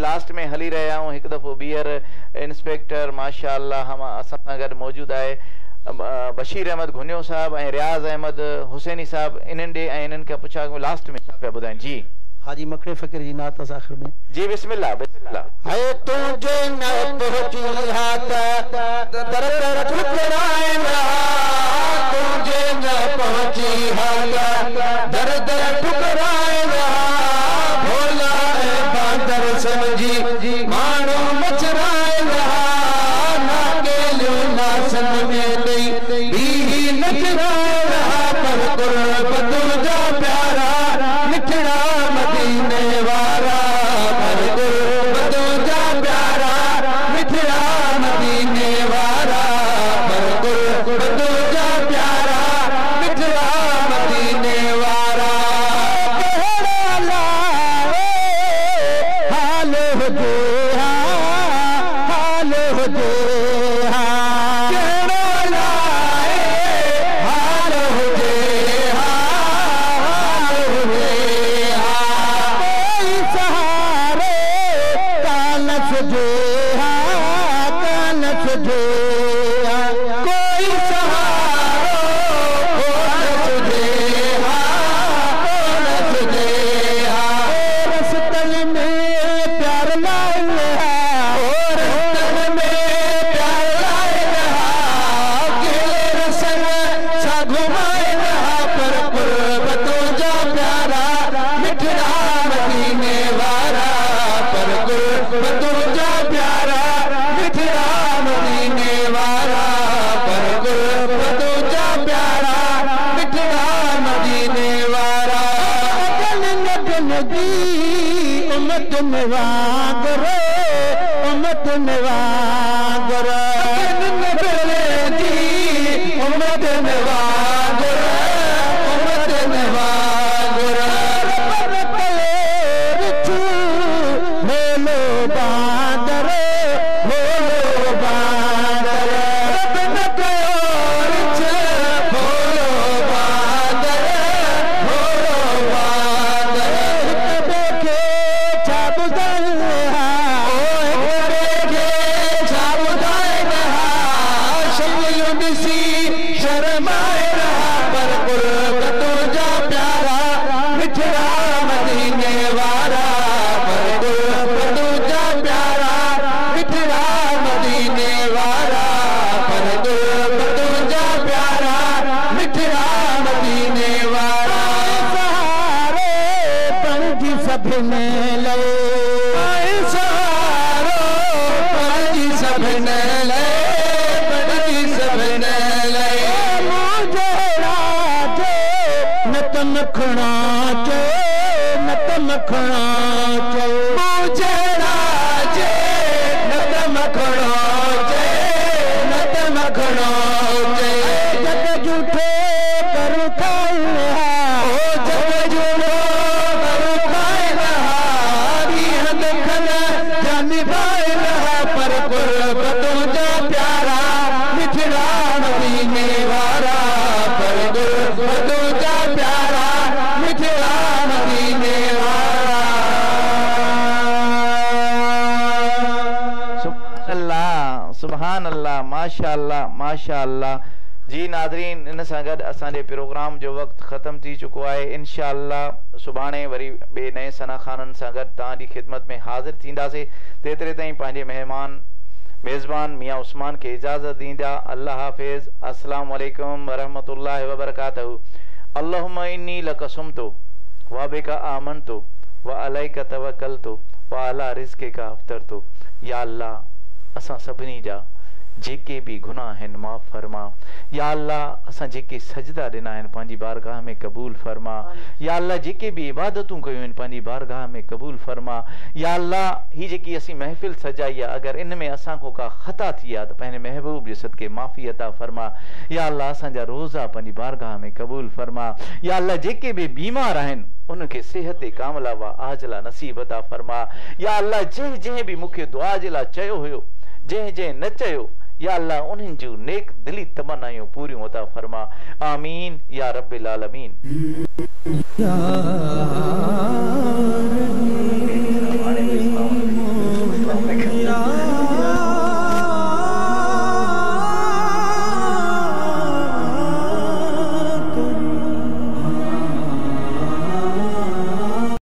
Last में हली रहिया आहियूं हिकु दफ़ो ॿीहर इंस्पेक्टर माशाअल्लाह हम असां सां गॾु मौजूदु आहे बशीर अहमद घुनियो साहब ऐं रियाज़ अहमद हुसैनी साहब इन्हनि ॾे ऐं इन्हनि खे पुछा लास्ट में छा पिया ॿुधाइनि जी हाजी मखणे फ़कीर जी नात आख़िर में जी बिस्मिल्लाह बिस्मिल्लाह है तुझे न पहुंची हाथ दर दर ठुकराएगा तुझे न पहुंची हाथ दर दर ठुकराएगा भोला है बादर समझी मानो मचराएगा ना गेलो नासन में नहीं भी नचराएगा पर कुर्बत जा प्यारा मिठड़ा मदीने वाला पर गुरबत जा प्यारा मिठड़ा मदीने वाला पर गुरबत जा प्यारा मिठड़ा मदीने वाला कहड़ा लाए हाल हो दे हाल हो दे कहड़ा लाए हाल हो दे हाल हो दे सहारे कान सुझे कान सुझे कोई सहारो कान सुझे कान सुझे रस्तन में प्यार लाए रस्तन में प्यार लाए गिले रसन सा घुमाए पर कुर्बतों जा प्यारा मिठड़ा मदीने वाला पर गुरबतों जा प्यारा मिठड़ा मदीने वाला पर गुरबतों जा प्यारा मिठड़ा मदीने वाला जन दी उम्मत में वागरो उम्मत में वागरो दी उम्मत में वागरो उम्मत में वागरो भोलो बादर भोलो बादर रब भोलो बादर भोलो बादर देखे छाबुदार छाबुदार शर्माए रहा पर गुरबतों जा प्यारा मिठड़ा मदीने वाला पर गुरबतों जा प्यारा मिठड़ा मदीने वाला पर गुरबतों जा प्यारा मिठड़ा मदीने वाला सहारे पंजी सभने ले सहारो पंजी सभने ले पंजी सभने ले मुझे राजे नत मखना चे नत मखना चे मुझे राजे नत मखना चे नत मखना चे जग झूठे करू खाए जग झूठो करू खाए दखन जानी पाए पर गुरबतों जा प्यारा मिठड़ा मदीने वाला पर गुरबतों जा प्यारा मिठड़ा मदीने वाला सुभान अल्लाह माशाअल्लाह माशाअल्लाह जी नादरीन इन सां गॾु असांजे प्रोग्राम जो वक़्तु ख़त्म थी चुको आहे इंशाअल्लाह सुभाणे वरी ॿिए नए सनाख़ाननि सां गॾु तव्हांजी ख़िदमत में हाज़िर थींदासीं तेतिरे ताईं पंहिंजे मेज़बान मियां उस्मान खे इजाज़त ॾींदा अल्लाह हाफ़िज़ अस्सलामु अलैकुम वरहमतुल्लाहि वबरकातहू अल्लाहुम्मा इन्नी लका सुम्तु व बिका आमनतु व अलैका तवक्कलतु व अला रिज़्क़िका अफ़्तरतु या अल्लाह असां सभिनी जा जेके भी गुनाह हैं माफ़ फरमा या अल्लाह असां जेके सजदा ॾिना आहिनि पंहिंजी बारगाह में कबूल फरमा या अल्लाह जेके भी इबादतूं कयूं आहिनि पंहिंजी बारगाह में कबूल फरमा या अल्लाह ही जेकी असीं महफ़िल सजाई आहे अगर इन में असां को का ख़ता थी आहे त पंहिंजे महबूब जे सदके माफ़ी अता फरमा या अल्लाह असांजा रोज़ा पंहिंजी बारगाह में कबूल फरमा या अल्लाह जेके भी बीमार आहिनि उनके सेहत कामला व आजला नसीब अता फरमा या अल्लाह जंहिं भी मूंखे दुआ जे लाइ चयो हुयो जंहिं न चयो या अल्लाह उन्हनि जूं नेक दिली तमन्नायूं पूरियूं अता फरमा आमीन या रब्बिल आलमीन।